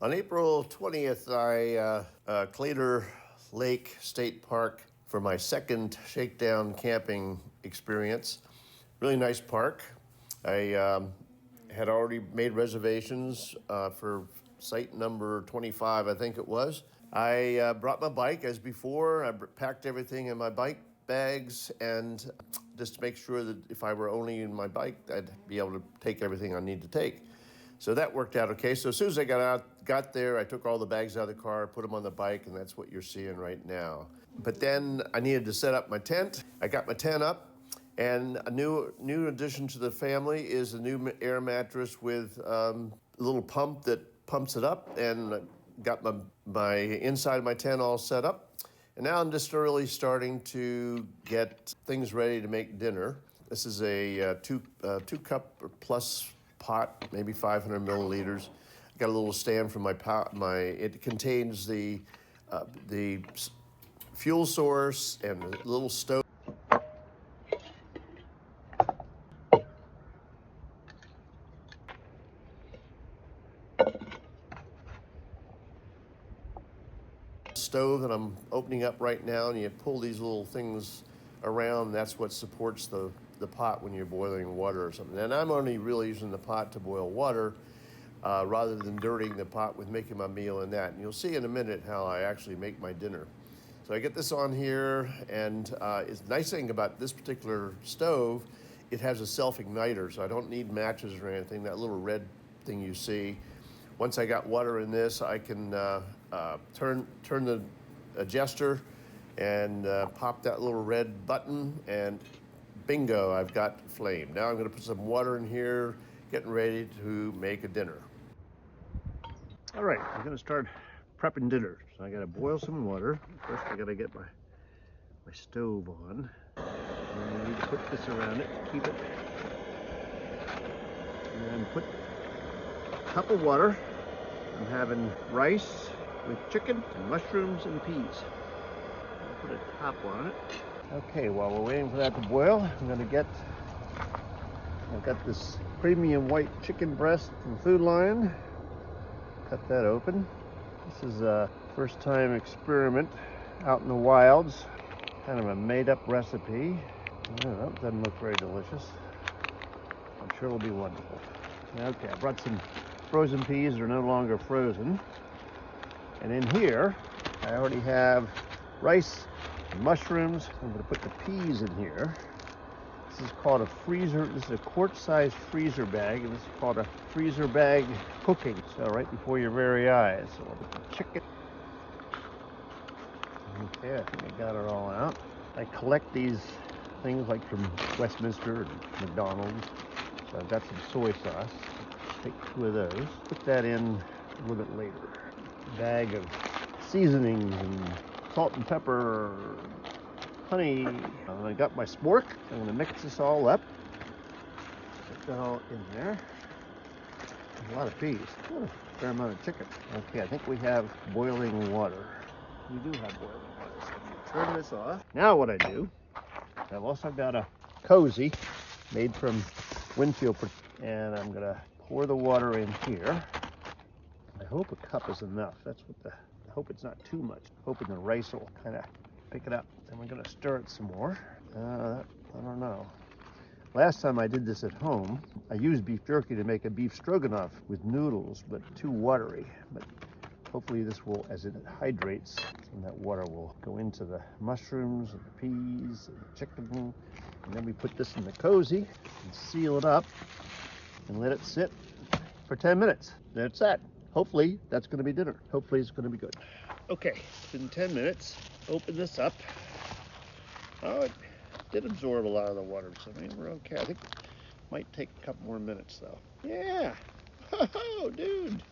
On April 20th, I Claytor Lake State Park for my second shakedown camping experience. Really nice park. I had already made reservations for site number 25, I think it was. I brought my bike as before. I packed everything in my bike bags, and just to make sure that if I were only in my bike, I'd be able to take everything I need to take. So that worked out okay. So as soon as I got there, I took all the bags out of the car, put them on the bike, and that's what you're seeing right now. But then I needed to set up my tent. I got my tent up, and a new addition to the family is a new air mattress with a little pump that pumps it up, and got my inside of my tent all set up. And now I'm just really starting to get things ready to make dinner. This is a two cup or plus pot, maybe 500 milliliters. I got a little stand for my pot. It contains the fuel source and a little stove. Stove that I'm opening up right now, and you pull these little things around. That's what supports the pot when you're boiling water or something. And I'm only really using the pot to boil water rather than dirtying the pot with making my meal in that. And you'll see in a minute how I actually make my dinner. So I get this on here, and it's the nice thing about this particular stove, it has a self-igniter, so I don't need matches or anything. That little red thing you see. Once I got water in this, I can turn the adjuster and pop that little red button, and bingo, I've got flame. Now I'm going to put some water in here, getting ready to make a dinner. All right, I'm going to start prepping dinner. So I got to boil some water. First I got to get my stove on. And I need to put this around it, keep it. And put a cup of water. I'm having rice with chicken and mushrooms and peas. I'll put a top on it. Okay, while we're waiting for that to boil, I've got this premium white chicken breast from Food Lion. Cut that open. This is a first time experiment out in the wilds. Kind of a made up recipe. I don't know, it doesn't look very delicious. I'm sure it'll be wonderful. Okay, I brought some frozen peas. They're no longer frozen. And in here, I already have rice and mushrooms. I'm going to put the peas in here. This is called a freezer. This is a quart-sized freezer bag, and this is called a freezer bag cooking. So right before your very eyes. So I'll put the chicken. Okay, I think I got it all out. I collect these things like from Westminster and McDonald's. So I've got some soy sauce. Take 2 of those. Put that in a little bit later. Bag of seasonings and salt and pepper, honey. I got my spork. I'm going to mix this all up. Put that all in there. There's a lot of peas. Oh, a fair amount of chicken. Okay, I think we have boiling water. We do have boiling water. So I'm going to turn this off. Now what I do, I've also got a cozy made from windshield, and I'm going to pour the water in here. I hope a cup is enough. I hope it's not too much. Hoping the rice will kind of pick it up. Then we're going to stir it some more. I don't know. Last time I did this at home, I used beef jerky to make a beef stroganoff with noodles, but too watery. But hopefully this will, as it hydrates, and that water will go into the mushrooms and the peas and the chicken. And then we put this in the cozy and seal it up and let it sit for 10 minutes. That's that. Hopefully that's going to be dinner. Hopefully it's going to be good. Okay, it's been 10 minutes. Open this up. Oh, it did absorb a lot of the water, so maybe we're okay. I think it might take a couple more minutes though. Yeah. Oh, dude.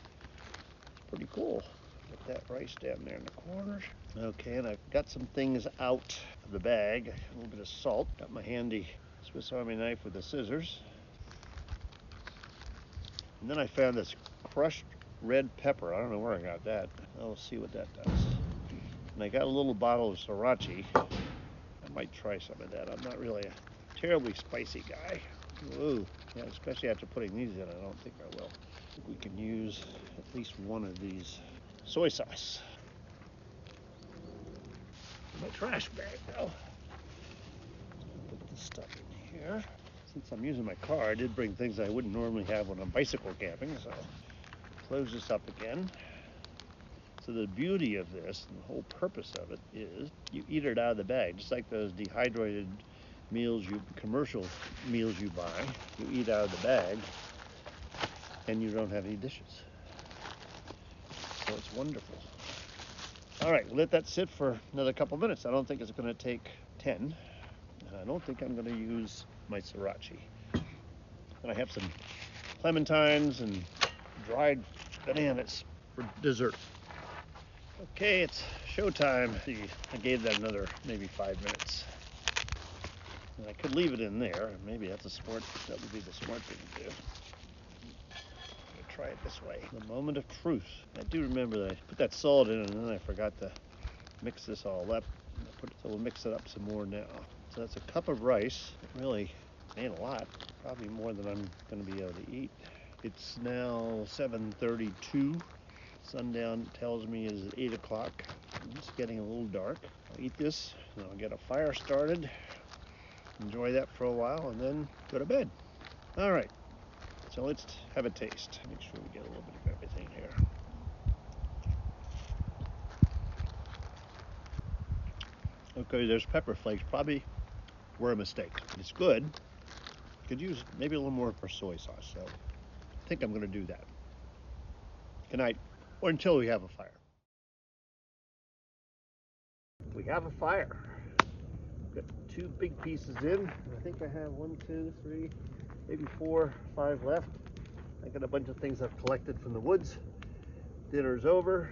Pretty cool. Get that rice down there in the corner. Okay, and I've got some things out of the bag. A little bit of salt. Got my handy Swiss Army knife with the scissors. And then I found this crushed red pepper. I don't know where I got that. I'll see what that does. And I got a little bottle of sriracha. I might try some of that. I'm not really a terribly spicy guy. Whoa, yeah, especially after putting these in, I don't think I will. I think we can use at least one of these soy sauce. My trash bag though. Put this stuff in here. Since I'm using my car, I did bring things I wouldn't normally have when I'm bicycle camping, so close this up again. So the beauty of this and the whole purpose of it is you eat it out of the bag, just like those dehydrated meals, commercial meals you buy. You eat out of the bag and you don't have any dishes. So it's wonderful. All right, let that sit for another couple minutes. I don't think it's going to take 10. And I don't think I'm going to use my sriracha. And I have some clementines and dried bananas for dessert. Okay, it's showtime. I gave that another maybe 5 minutes. And I could leave it in there. Maybe that would be the smart thing to do. Try it this way. The moment of truth. I do remember that I put that salt in and then I forgot to mix this all up. So we'll mix it up some more now. So that's a cup of rice. It really ain't a lot. Probably more than I'm going to be able to eat. It's now 7:32. Sundown tells me is 8 o'clock. It's getting a little dark. I'll eat this and I'll get a fire started. Enjoy that for a while and then go to bed. All right. So let's have a taste. Make sure we get a little bit of everything here. Okay, there's pepper flakes. Probably were a mistake. It's good. Could use maybe a little more for soy sauce. So I think I'm going to do that. Good night, or until we have a fire. We have a fire. Got 2 big pieces in. I think I have 1, 2, 3, maybe 4, 5 left. I got a bunch of things I've collected from the woods. Dinner's over.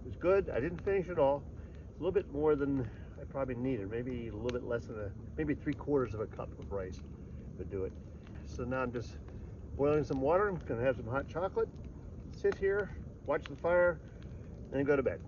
It was good. I didn't finish it all. It's a little bit more than I probably needed. Maybe a little bit less than maybe 3/4 of a cup of rice would do it. So now I'm just boiling some water. I'm gonna have some hot chocolate, sit here, watch the fire, and then go to bed.